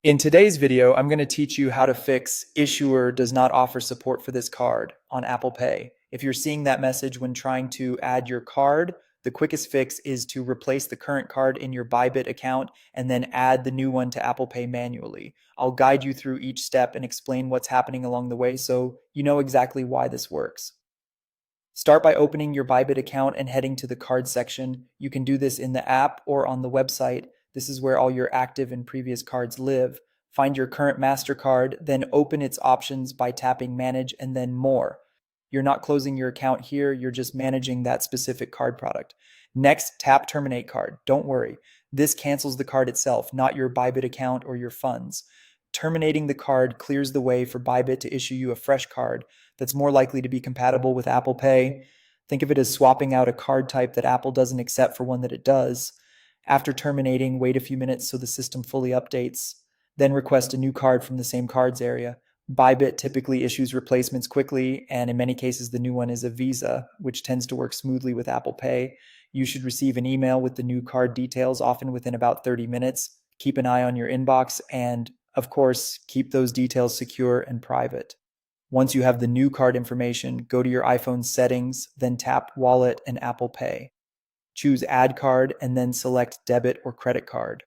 In today's video, I'm going to teach you how to fix issuer does not offer support for this card on Apple Pay. If you're seeing that message when trying to add your card, the quickest fix is to replace the current card in your Bybit account and then add the new one to Apple Pay manually. I'll guide you through each step and explain what's happening along the way so you know exactly why this works. Start by opening your Bybit account and heading to the card section. You can do this in the app or on the website. This is where all your active and previous cards live. Find your current MasterCard, then open its options by tapping Manage and then More. You're not closing your account here, you're just managing that specific card product. Next, tap Terminate Card. Don't worry, this cancels the card itself, not your Bybit account or your funds. Terminating the card clears the way for Bybit to issue you a fresh card that's more likely to be compatible with Apple Pay. Think of it as swapping out a card type that Apple doesn't accept for one that it does. After terminating, wait a few minutes so the system fully updates. Then request a new card from the same cards area. Bybit typically issues replacements quickly, and in many cases, the new one is a Visa, which tends to work smoothly with Apple Pay. You should receive an email with the new card details, often within about 30 minutes. Keep an eye on your inbox, and of course, keep those details secure and private. Once you have the new card information, go to your iPhone settings, then tap Wallet and Apple Pay. Choose Add Card and then select Debit or Credit Card.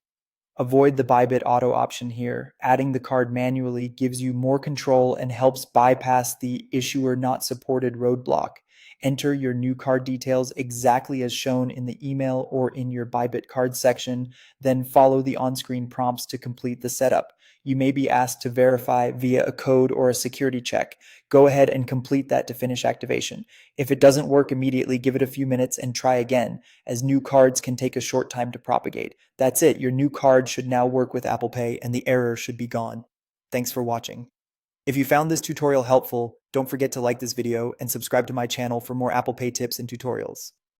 Avoid the Bybit Auto option here. Adding the card manually gives you more control and helps bypass the Issuer Not Supported roadblock. Enter your new card details exactly as shown in the email or in your Bybit card section, then follow the on-screen prompts to complete the setup. You may be asked to verify via a code or a security check. Go ahead and complete that to finish activation. If it doesn't work immediately, give it a few minutes and try again, as new cards can take a short time to propagate. That's it. Your new card should now work with Apple Pay and the error should be gone. Thanks for watching. If you found this tutorial helpful, don't forget to like this video and subscribe to my channel for more Apple Pay tips and tutorials.